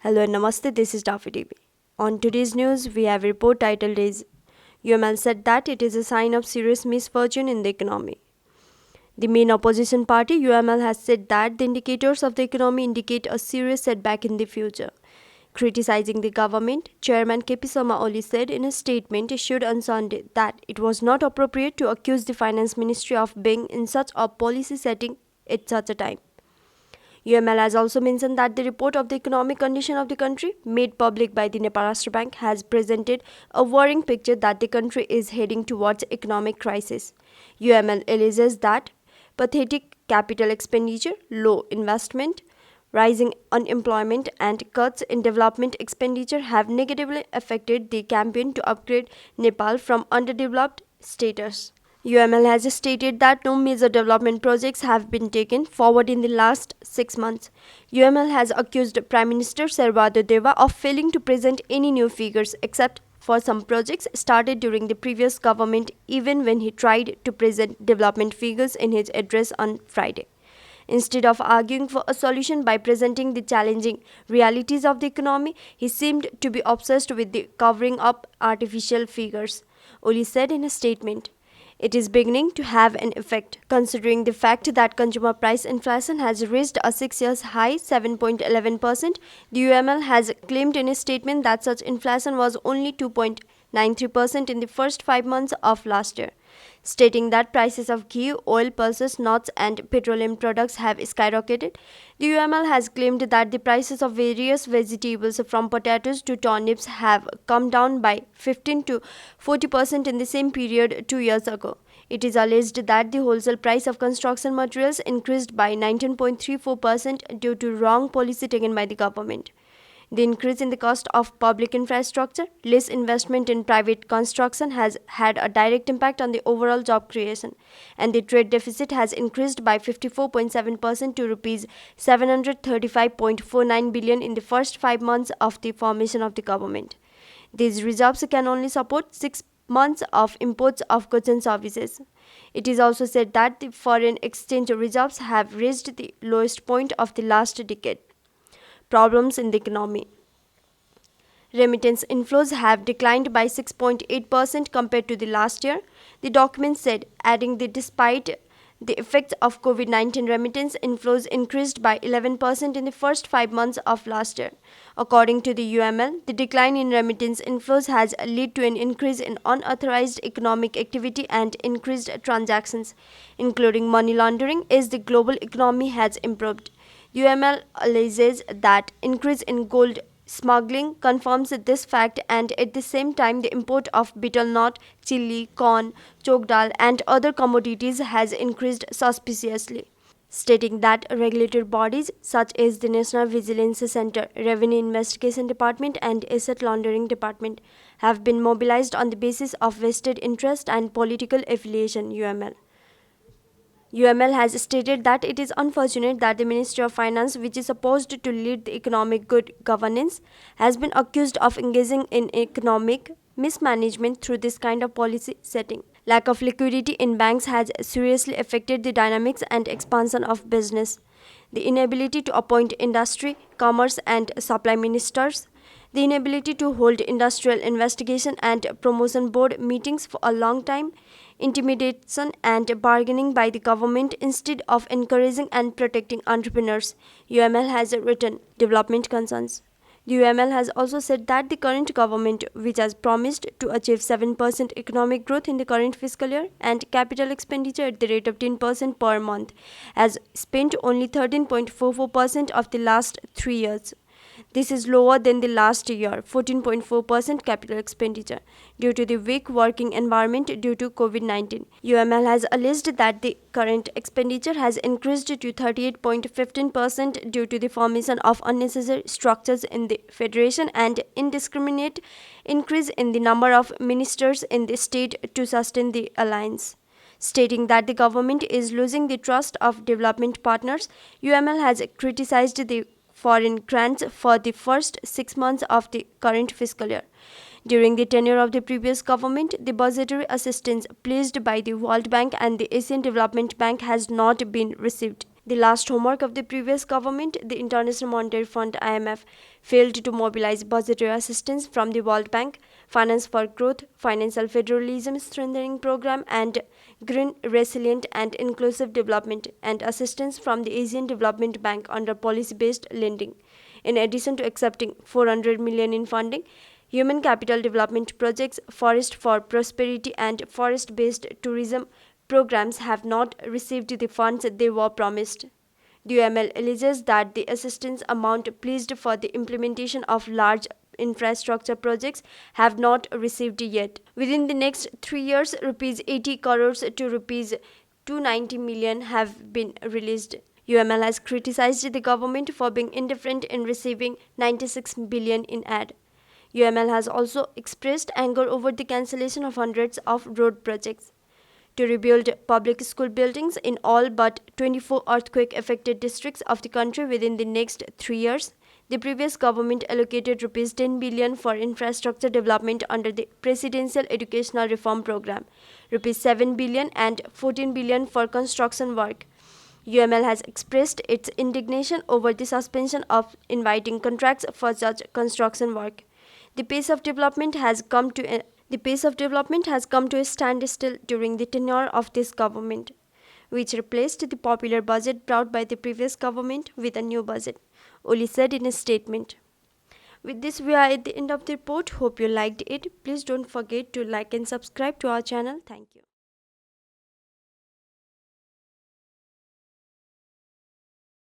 Hello and namaste, this is Danfe. On today's news, we have a report titled is UML said that it is a sign of serious misfortune in the economy. The main opposition party, UML, has said that the indicators of the economy indicate a serious setback in the future. Criticizing the government, Chairman KP Sharma Oli said in a statement issued on Sunday that it was not appropriate to accuse the Finance Ministry of being in such a policy setting at such a time. UML has also mentioned that the report of the economic condition of the country, made public by the Nepal Rashtra Bank, has presented a worrying picture that the country is heading towards economic crisis. UML alleges that pathetic capital expenditure, low investment, rising unemployment, and cuts in development expenditure have negatively affected the campaign to upgrade Nepal from underdeveloped status. UML has stated that no major development projects have been taken forward in the last 6 months. UML has accused Prime Minister Sarvado Deva of failing to present any new figures except for some projects started during the previous government, even when he tried to present development figures in his address on Friday. Instead of arguing for a solution by presenting the challenging realities of the economy, he seemed to be obsessed with the covering up artificial figures. Oli said in a statement. It is beginning to have an effect, considering the fact that consumer price inflation has reached a 6-year high 7.11%. The UML has claimed in a statement that such inflation was only 2.93% in the first 5 months of last year, stating that prices of ghee, oil, pulses, nuts, and petroleum products have skyrocketed. The UML has claimed that the prices of various vegetables from potatoes to turnips have come down by 15 to 40% in the same period 2 years ago. It is alleged that the wholesale price of construction materials increased by 19.34% due to wrong policy taken by the government. The increase in the cost of public infrastructure, less investment in private construction has had a direct impact on the overall job creation, and the trade deficit has increased by 54.7% to rupees 735.49 billion in the first 5 months of the formation of the government. These reserves can only support 6 months of imports of goods and services. It is also said that the foreign exchange reserves have reached the lowest point of the last decade. Problems in the economy. Remittance inflows have declined by 6.8% compared to the last year, the document said, adding that despite the effects of COVID-19, remittance inflows increased by 11% in the first 5 months of last year. According to the UML, the decline in remittance inflows has led to an increase in unauthorized economic activity and increased transactions, including money laundering, as the global economy has improved. UML alleges that increase in gold smuggling confirms this fact, and at the same time the import of betel nut, chili, corn, chok dal and other commodities has increased suspiciously, stating that regulatory bodies such as the National Vigilance Center, Revenue Investigation Department and Asset Laundering Department have been mobilized on the basis of vested interest and political affiliation. UML has stated that it is unfortunate that the Ministry of Finance, which is supposed to lead the economic good governance, has been accused of engaging in economic mismanagement through this kind of policy setting. Lack of liquidity in banks has seriously affected the dynamics and expansion of business. The inability to appoint industry, commerce, and supply ministers, the inability to hold industrial investigation and promotion board meetings for a long time, intimidation and bargaining by the government instead of encouraging and protecting entrepreneurs, UML has written. Development concerns. The UML has also said that the current government, which has promised to achieve 7% economic growth in the current fiscal year and capital expenditure at the rate of 10% per month, has spent only 13.44% of the last 3 years. This is lower than the last year, 14.4% capital expenditure, due to the weak working environment due to COVID-19. UML has alleged that the current expenditure has increased to 38.15% due to the formation of unnecessary structures in the federation and indiscriminate increase in the number of ministers in the state to sustain the alliance. Stating that the government is losing the trust of development partners, UML has criticized the foreign grants for the first 6 months of the current fiscal year. During the tenure of the previous government, the budgetary assistance pledged by the World Bank and the Asian Development Bank has not been received. The last homework of the previous government, the International Monetary Fund (IMF), failed to mobilize budgetary assistance from the World Bank, Finance for Growth, Financial Federalism Strengthening Program, and Green, Resilient and Inclusive Development, and assistance from the Asian Development Bank under policy-based lending. In addition to accepting 400 million in funding, human capital development projects, Forest for Prosperity and forest-based tourism programs have not received the funds they were promised. The UML alleges that the assistance amount pledged for the implementation of large infrastructure projects have not received yet. Within the next 3 years, rupees 80 crores to rupees 290 million have been released. UML has criticized the government for being indifferent in receiving 96 billion in aid. UML has also expressed anger over the cancellation of hundreds of road projects. To rebuild public school buildings in all but 24 earthquake-affected districts of the country within the next 3 years, the previous government allocated rupees 10 billion for infrastructure development under the Presidential Educational Reform Program, rupees 7 billion and 14 billion for construction work. UML has expressed its indignation over the suspension of inviting contracts for such construction work. The pace of development has come to a standstill during the tenure of this government, which replaced the popular budget brought by the previous government with a new budget, Oli said in a statement. With this, we are at the end of the report. Hope you liked it. Please don't forget to like and subscribe to our channel. Thank you.